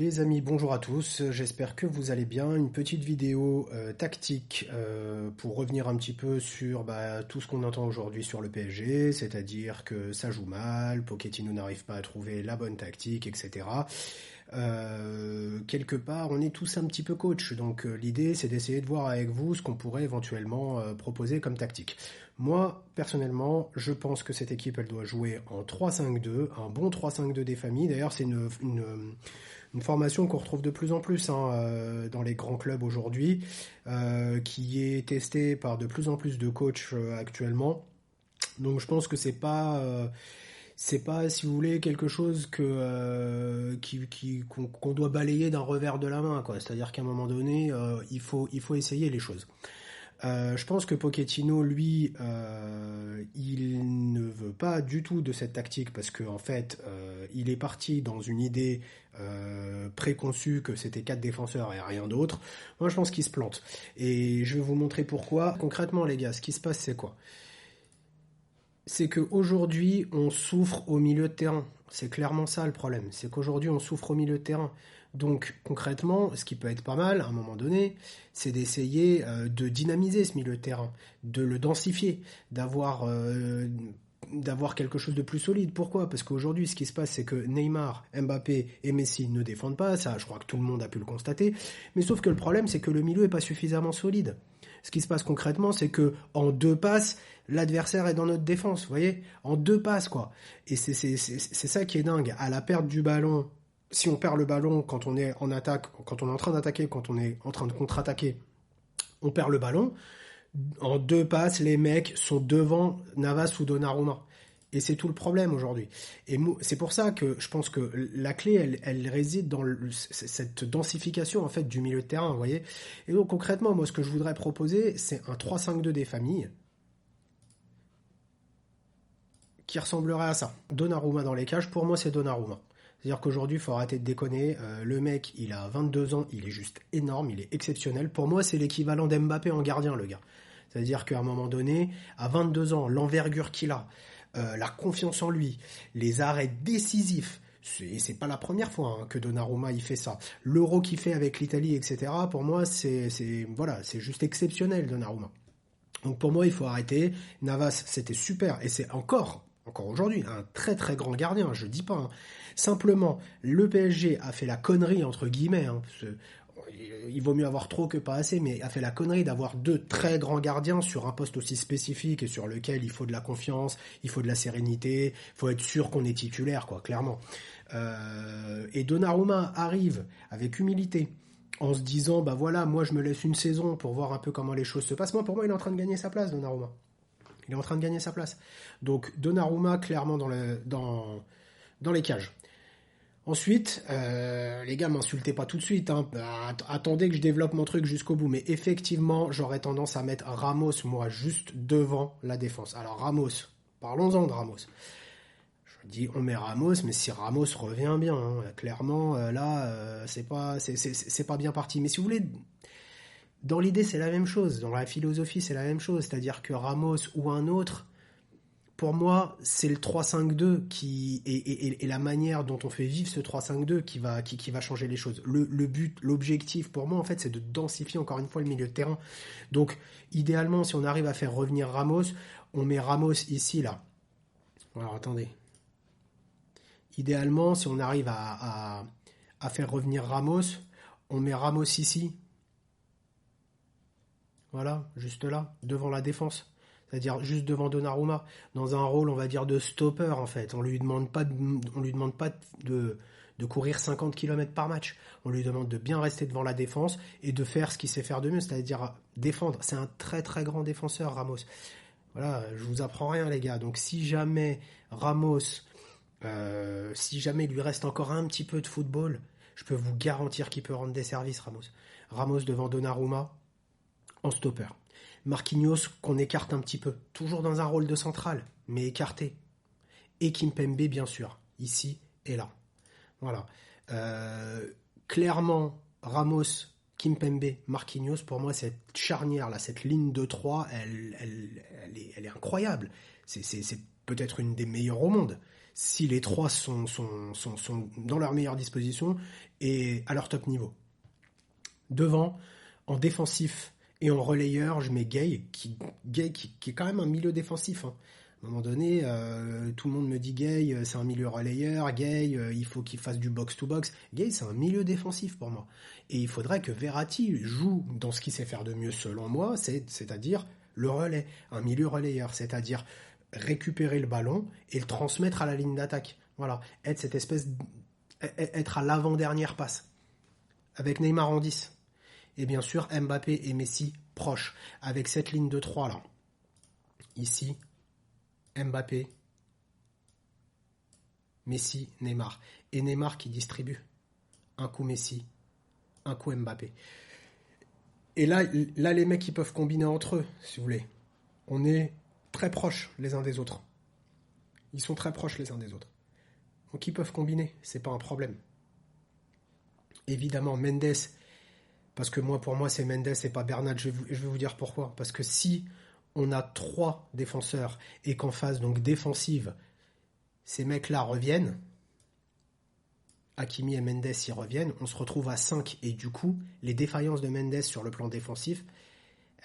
Les amis, bonjour à tous, j'espère que vous allez bien. Une petite vidéo tactique pour revenir un petit peu sur tout ce qu'on entend aujourd'hui sur le PSG, c'est-à-dire que ça joue mal, Pochettino n'arrive pas à trouver la bonne tactique, etc. Quelque part, on est tous un petit peu coach, donc l'idée c'est d'essayer de voir avec vous ce qu'on pourrait éventuellement proposer comme tactique. Moi, personnellement, je pense que cette équipe, elle doit jouer en 3-5-2, un bon 3-5-2 des familles. D'ailleurs, c'est une formation qu'on retrouve de plus en plus dans les grands clubs aujourd'hui, qui est testée par de plus en plus de coachs actuellement. Donc je pense que c'est pas, si vous voulez, quelque chose qu'on doit balayer d'un revers de la main, quoi. C'est-à-dire qu'à un moment donné, il faut essayer les choses. Je pense que Pochettino, lui, il ne veut pas du tout de cette tactique parce qu'en fait, il est parti dans une idée préconçue que c'était 4 défenseurs et rien d'autre. Moi, je pense qu'il se plante. Et je vais vous montrer pourquoi. Concrètement, les gars, ce qui se passe, c'est quoi? C'est qu'aujourd'hui, on souffre au milieu de terrain. C'est clairement ça le problème. C'est qu'aujourd'hui, on souffre au milieu de terrain. Donc concrètement, ce qui peut être pas mal à un moment donné, c'est d'essayer de dynamiser ce milieu de terrain, de le densifier, d'avoir quelque chose de plus solide. Pourquoi? Parce qu'aujourd'hui, ce qui se passe, c'est que Neymar, Mbappé et Messi ne défendent pas. Ça, je crois que tout le monde a pu le constater. Mais sauf que le problème, c'est que le milieu est pas suffisamment solide. Ce qui se passe concrètement, c'est que en 2 passes, l'adversaire est dans notre défense, vous voyez? En 2 passes, quoi. Et c'est ça qui est dingue. À la perte du ballon, si on perd le ballon quand on est en attaque, quand on est en train d'attaquer, quand on est en train de contre-attaquer, on perd le ballon. En 2 passes, les mecs sont devant Navas ou Donnarumma. Et c'est tout le problème aujourd'hui. Et c'est pour ça que je pense que la clé, elle réside dans cette densification en fait du milieu de terrain, vous voyez. Et donc concrètement, moi, ce que je voudrais proposer, c'est un 3-5-2 des familles qui ressemblerait à ça. Donnarumma dans les cages, pour moi, c'est Donnarumma. C'est-à-dire qu'aujourd'hui, il faut arrêter de déconner. Le mec, il a 22 ans, il est juste énorme, il est exceptionnel. Pour moi, c'est l'équivalent d'Mbappé en gardien, le gars. C'est-à-dire qu'à un moment donné, à 22 ans, l'envergure qu'il a, la confiance en lui, les arrêts décisifs, c'est pas la première fois que Donnarumma il fait ça. L'Euro qu'il fait avec l'Italie, etc. Pour moi, voilà, c'est juste exceptionnel, Donnarumma. Donc pour moi, il faut arrêter. Navas, c'était super, et c'est encore aujourd'hui, un très très grand gardien, je dis pas. Simplement, le PSG a fait la connerie, entre guillemets, il vaut mieux avoir trop que pas assez, mais a fait la connerie d'avoir 2 très grands gardiens sur un poste aussi spécifique et sur lequel il faut de la confiance, il faut de la sérénité, il faut être sûr qu'on est titulaire, quoi, clairement. Et Donnarumma arrive avec humilité, en se disant, bah voilà, moi je me laisse une saison pour voir un peu comment les choses se passent. Pour moi, il est en train de gagner sa place, Donnarumma. Il est en train de gagner sa place. Donc Donnarumma, clairement, dans les cages. Ensuite, les gars, m'insultez pas tout de suite. Attendez que je développe mon truc jusqu'au bout. Mais effectivement, j'aurais tendance à mettre Ramos, moi, juste devant la défense. Alors Ramos, parlons-en de Ramos. Je dis, on met Ramos, mais si Ramos revient bien, clairement, là, c'est pas bien parti. Mais si vous voulez, dans l'idée, c'est la même chose. Dans la philosophie, c'est la même chose. C'est-à-dire que Ramos ou un autre, pour moi, c'est le 3-5-2 et la manière dont on fait vivre ce 3-5-2 qui va changer les choses. Le but, l'objectif pour moi, en fait, c'est de densifier encore une fois le milieu de terrain. Donc, idéalement, si on arrive à faire revenir Ramos, on met Ramos ici, là. Alors, attendez. Idéalement, si on arrive à faire revenir Ramos, on met Ramos ici. Voilà, juste là, devant la défense. C'est-à-dire juste devant Donnarumma, dans un rôle, on va dire, de stopper, en fait. On lui demande pas de courir 50 km par match. On lui demande de bien rester devant la défense et de faire ce qu'il sait faire de mieux, c'est-à-dire défendre. C'est un très très grand défenseur, Ramos. Voilà, je vous apprends rien, les gars. Donc si jamais Ramos, si jamais il lui reste encore un petit peu de football, je peux vous garantir qu'il peut rendre des services, Ramos. Ramos devant Donnarumma, en stopper. Marquinhos qu'on écarte un petit peu, toujours dans un rôle de central, mais écarté. Et Kimpembe, bien sûr, ici et là. Voilà. Clairement, Ramos, Kimpembe, Marquinhos, pour moi, cette charnière, là, cette ligne de 3, elle est incroyable. C'est peut-être une des meilleures au monde. si les trois sont dans leur meilleure disposition et à leur top niveau. Devant, en défensif et en relayeur, je mets Gay, qui est quand même un milieu défensif. Hein. À un moment donné, tout le monde me dit Gay, c'est un milieu relayeur, Gay, il faut qu'il fasse du box-to-box. Gay, c'est un milieu défensif pour moi. Et il faudrait que Verratti joue dans ce qu'il sait faire de mieux, selon moi, c'est-à-dire le relais, un milieu relayeur, c'est-à-dire récupérer le ballon et le transmettre à la ligne d'attaque. Voilà, être à l'avant-dernière passe, avec Neymar en 10. Et bien sûr, Mbappé et Messi proches, avec cette ligne de 3 là. Ici, Mbappé, Messi, Neymar. Et Neymar qui distribue. Un coup Messi, un coup Mbappé. Et là, les mecs, ils peuvent combiner entre eux, si vous voulez. On est très proches les uns des autres. Ils sont très proches les uns des autres. Donc ils peuvent combiner, c'est pas un problème. Évidemment, Mendes, parce que pour moi, c'est Mendes et pas Bernat. Je vais vous dire pourquoi. Parce que si on a 3 défenseurs et qu'en phase donc défensive, ces mecs-là reviennent, Hakimi et Mendes y reviennent, on se retrouve à 5 et du coup, les défaillances de Mendes sur le plan défensif,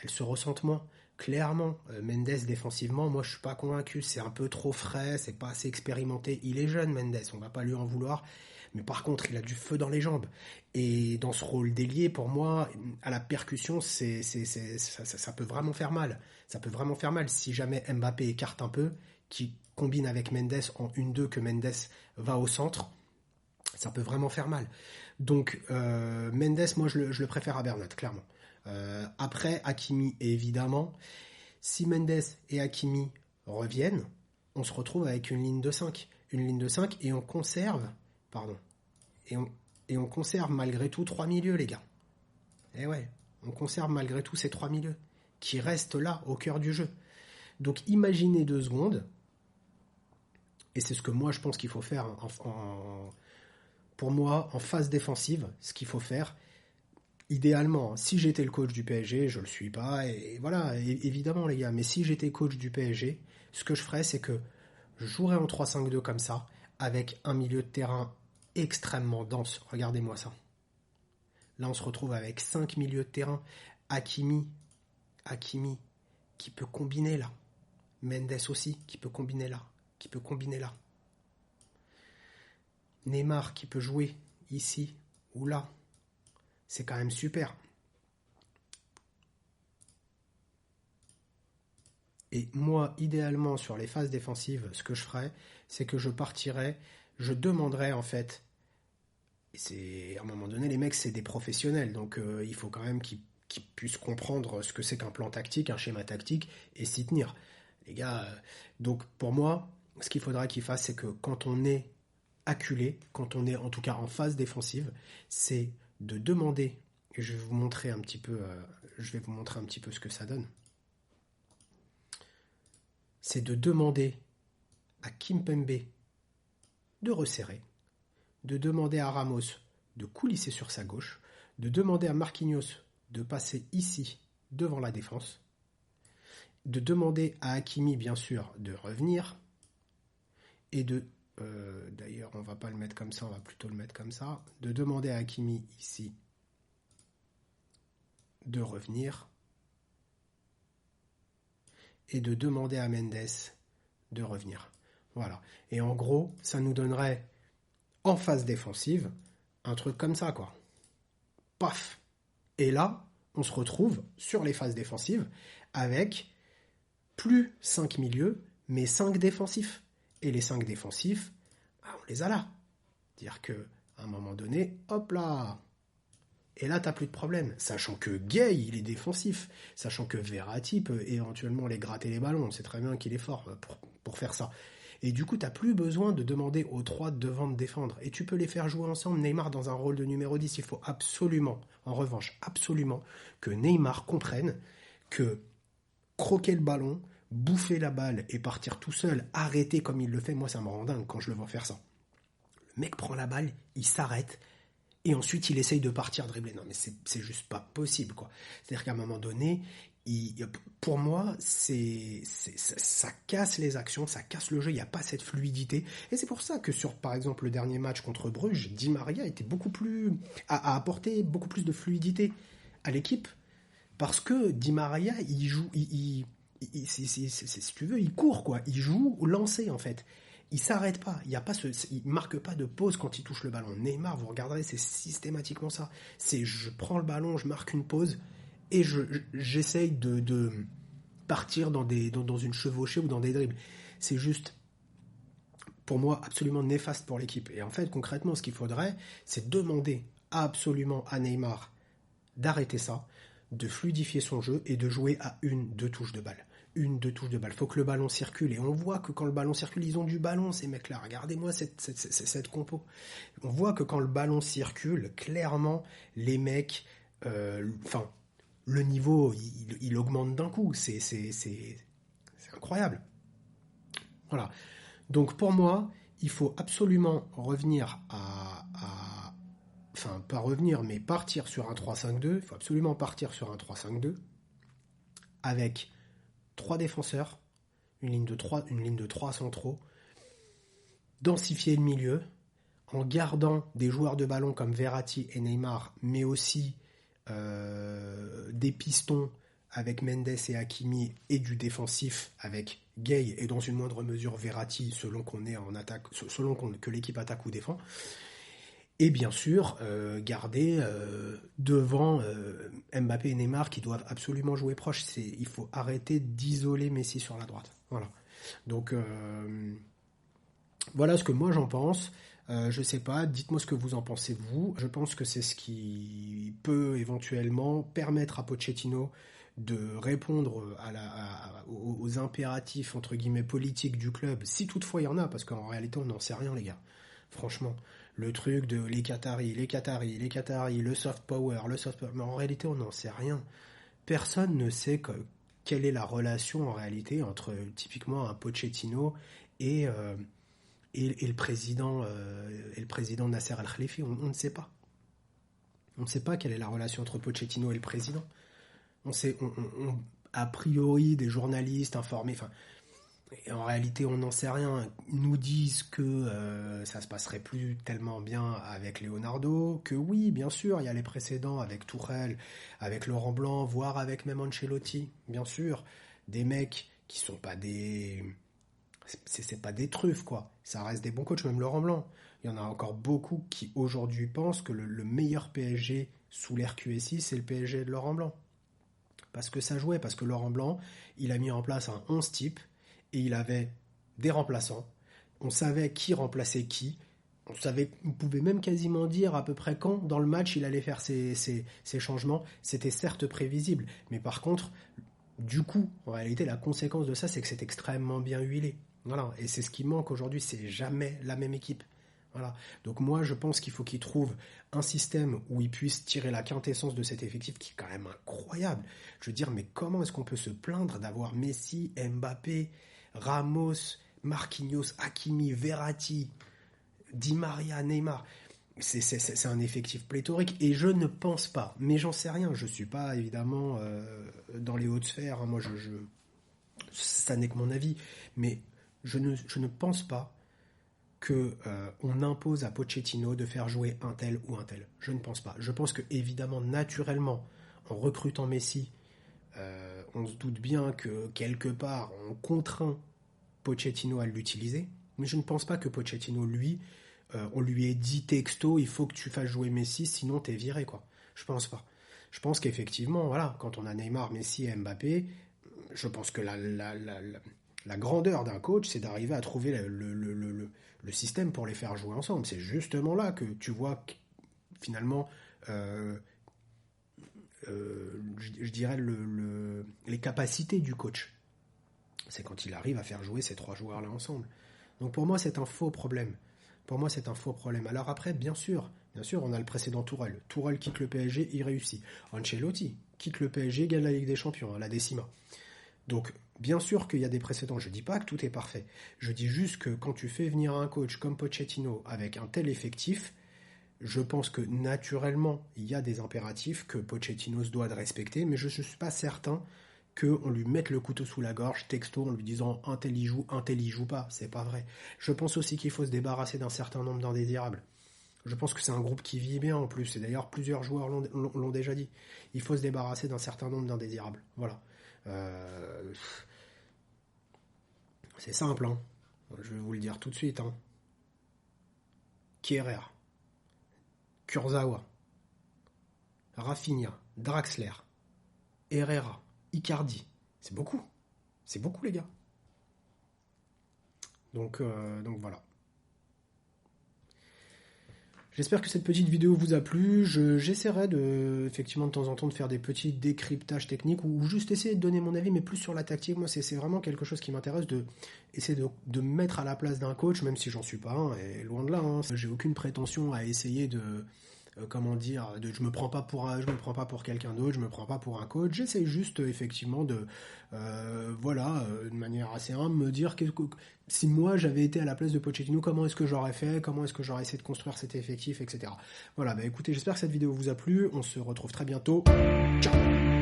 elles se ressentent moins. Clairement, Mendes défensivement, moi je suis pas convaincu, c'est un peu trop frais, c'est pas assez expérimenté. Il est jeune Mendes, on va pas lui en vouloir, mais par contre il a du feu dans les jambes. Et dans ce rôle d'ailier, pour moi, à la percussion, ça peut vraiment faire mal. Ça peut vraiment faire mal si jamais Mbappé écarte un peu, qui combine avec Mendes en 1-2, que Mendes va au centre, ça peut vraiment faire mal. Donc Mendes, moi je le préfère à Bernat, clairement. Après, Hakimi, évidemment, si Mendes et Hakimi reviennent, on se retrouve avec une ligne de 5. Une ligne de 5 et on conserve, et on conserve malgré tout 3 milieux, les gars. Et ouais, on conserve malgré tout ces 3 milieux qui restent là, au cœur du jeu. Donc imaginez 2 secondes, et c'est ce que moi je pense qu'il faut faire pour moi, en phase défensive, ce qu'il faut faire, idéalement, si j'étais le coach du PSG, je le suis pas, et voilà, évidemment les gars, mais si j'étais coach du PSG, ce que je ferais, c'est que je jouerais en 3-5-2 comme ça, avec un milieu de terrain extrêmement dense. Regardez-moi ça. Là, on se retrouve avec 5 milieux de terrain. Hakimi, qui peut combiner là. Mendes aussi, qui peut combiner là. Neymar, qui peut jouer ici ou là. C'est quand même super. Et moi, idéalement, sur les phases défensives, ce que je ferais, c'est que je demanderais en fait, à un moment donné, les mecs, c'est des professionnels, donc il faut quand même qu'ils puissent comprendre ce que c'est qu'un plan tactique, un schéma tactique, et s'y tenir. Les gars, donc pour moi, ce qu'il faudra qu'ils fassent, c'est que quand on est acculé, quand on est en tout cas en phase défensive, c'est de demander, et je vais vous montrer un petit peu ce que ça donne. C'est de demander à Kimpembe de resserrer, de demander à Ramos de coulisser sur sa gauche, de demander à Marquinhos de passer ici devant la défense, de demander à Hakimi bien sûr de revenir, et d'ailleurs on va pas le mettre comme ça, on va plutôt le mettre comme ça, de demander à Hakimi ici de revenir, et de demander à Mendes de revenir. Voilà. Et en gros, ça nous donnerait, en phase défensive, un truc comme ça, quoi. Paf. Et là, on se retrouve sur les phases défensives avec plus 5 milieux, mais 5 défensifs. Et les 5 défensifs, on les a là. C'est-à-dire qu'à un moment donné, hop là. Et là, t'as plus de problème. Sachant que Gay, il est défensif. Sachant que Verratti peut éventuellement les gratter les ballons. On sait très bien qu'il est fort pour faire ça. Et du coup, t'as plus besoin de demander aux 3 de devant de défendre. Et tu peux les faire jouer ensemble. Neymar dans un rôle de numéro 10. Il faut absolument, en revanche, que Neymar comprenne que croquer le ballon, bouffer la balle et partir tout seul, arrêter comme il le fait, moi ça me rend dingue quand je le vois faire ça. Le mec prend la balle, il s'arrête, et ensuite il essaye de partir dribbler. Non mais c'est juste pas possible, quoi. C'est-à-dire qu'à un moment donné, pour moi, ça casse les actions, ça casse le jeu, il n'y a pas cette fluidité. Et c'est pour ça que sur, par exemple, le dernier match contre Bruges, Di Maria a apporté beaucoup plus de fluidité à l'équipe. Parce que Di Maria, il joue, si tu veux, il court, quoi. Il joue lancé, en fait. Il s'arrête pas. Il marque pas de pause quand il touche le ballon. Neymar, vous regarderez, c'est systématiquement ça. C'est je prends le ballon, je marque une pause et j'essaye de partir dans une chevauchée ou dans des dribbles. C'est juste, pour moi, absolument néfaste pour l'équipe. Et en fait, concrètement, ce qu'il faudrait, c'est demander absolument à Neymar d'arrêter ça, de fluidifier son jeu et de jouer à 1-2 touches de balle. 1-2 touches de balle. Faut que le ballon circule. Et on voit que quand le ballon circule, ils ont du ballon, ces mecs-là. Regardez-moi cette compo. On voit que quand le ballon circule, clairement, les mecs, le niveau, il augmente d'un coup. C'est incroyable. Voilà. Donc pour moi, il faut absolument revenir enfin, pas revenir, mais partir sur un 3-5-2. Il faut absolument partir sur un 3-5-2 avec 3 défenseurs, une ligne de 3 centraux, densifier le milieu en gardant des joueurs de ballon comme Verratti et Neymar, mais aussi des pistons avec Mendes et Hakimi et du défensif avec Gay et dans une moindre mesure Verratti selon qu'on est en attaque, que l'équipe attaque ou défend. Et bien sûr, garder devant Mbappé et Neymar qui doivent absolument jouer proche. Il faut arrêter d'isoler Messi sur la droite. Voilà. Donc, voilà ce que moi j'en pense. Je sais pas, dites-moi ce que vous en pensez vous. Je pense que c'est ce qui peut éventuellement permettre à Pochettino de répondre aux impératifs entre guillemets politiques du club, si toutefois il y en a, parce qu'en réalité on n'en sait rien les gars. Franchement, le truc de les Qataris, le soft power, mais en réalité on n'en sait rien. Personne ne sait quelle est la relation en réalité entre typiquement un Pochettino et le président Nasser Al-Khalifi. On ne sait pas. On ne sait pas quelle est la relation entre Pochettino et le président. A priori, des journalistes informés, enfin, en réalité, on n'en sait rien. Ils nous disent que ça se passerait plus tellement bien avec Leonardo, que oui, bien sûr, il y a les précédents avec Tuchel, avec Laurent Blanc, voire avec même Ancelotti, bien sûr. Des mecs qui sont pas c'est pas des truffes, quoi. Ça reste des bons coachs, même Laurent Blanc. Il y en a encore beaucoup qui aujourd'hui pensent que le meilleur PSG sous l'ère QSI, c'est le PSG de Laurent Blanc. Parce que ça jouait, parce que Laurent Blanc, il a mis en place un 11 type, et il avait des remplaçants. On savait qui remplaçait qui. On pouvait même quasiment dire à peu près quand dans le match il allait faire ces changements. C'était certes prévisible, mais par contre, du coup, en réalité, la conséquence de ça, c'est que c'est extrêmement bien huilé. Voilà, et c'est ce qui manque aujourd'hui, c'est jamais la même équipe. Voilà. Donc moi, je pense qu'il faut qu'il trouve un système où il puisse tirer la quintessence de cet effectif qui est quand même incroyable. Je veux dire, mais comment est-ce qu'on peut se plaindre d'avoir Messi, Mbappé, Ramos, Marquinhos, Hakimi, Verratti, Di Maria, Neymar? C'est un effectif pléthorique et je ne pense pas, mais j'en sais rien, je suis pas évidemment dans les hautes sphères, hein. Moi ça n'est que mon avis, mais je ne pense pas qu'on impose à Pochettino de faire jouer un tel ou un tel. Je ne pense pas. Je pense que évidemment, naturellement, en recrutant Messi, on se doute bien que quelque part, on contraint Pochettino à l'utiliser, mais je ne pense pas que Pochettino, lui, on lui ait dit texto, il faut que tu fasses jouer Messi, sinon t'es viré, quoi. Je pense pas. Je pense qu'effectivement, voilà, quand on a Neymar, Messi et Mbappé, je pense que la grandeur d'un coach, c'est d'arriver à trouver le système pour les faire jouer ensemble. C'est justement là que tu vois que, finalement, je dirais les capacités du coach. C'est quand il arrive à faire jouer ces 3 joueurs-là ensemble. Donc pour moi, c'est un faux problème. Alors après, bien sûr, on a le précédent Tourelle. Tourelle quitte le PSG, il réussit. Ancelotti quitte le PSG, gagne la Ligue des Champions, à la décima. Donc, bien sûr qu'il y a des précédents. Je ne dis pas que tout est parfait. Je dis juste que quand tu fais venir un coach comme Pochettino avec un tel effectif, je pense que naturellement, il y a des impératifs que Pochettino se doit de respecter, mais je ne suis pas certain qu'on lui mette le couteau sous la gorge, texto, en lui disant un tel y joue pas. C'est pas vrai. Je pense aussi qu'il faut se débarrasser d'un certain nombre d'indésirables. Je pense que c'est un groupe qui vit bien en plus, et d'ailleurs plusieurs joueurs l'ont déjà dit. Il faut se débarrasser d'un certain nombre d'indésirables. Voilà. C'est simple, hein. Je vais vous le dire tout de suite. Hein. Kehrer, Kurzawa, Rafinha, Draxler, Herrera, Icardi. C'est beaucoup. C'est beaucoup, les gars. Donc voilà. J'espère que cette petite vidéo vous a plu. J'essaierai effectivement de temps en temps de faire des petits décryptages techniques ou juste essayer de donner mon avis, mais plus sur la tactique. Moi, c'est vraiment quelque chose qui m'intéresse, de essayer de me mettre à la place d'un coach, même si j'en suis pas un, et loin de là. Hein. J'ai aucune prétention à essayer je me prends pas pour quelqu'un d'autre, je me prends pas pour un coach. J'essaie juste effectivement de manière assez humble me dire si moi j'avais été à la place de Pochettino, comment est-ce que j'aurais fait, comment est-ce que j'aurais essayé de construire cet effectif, etc. Voilà, écoutez, j'espère que cette vidéo vous a plu. On se retrouve très bientôt. Ciao.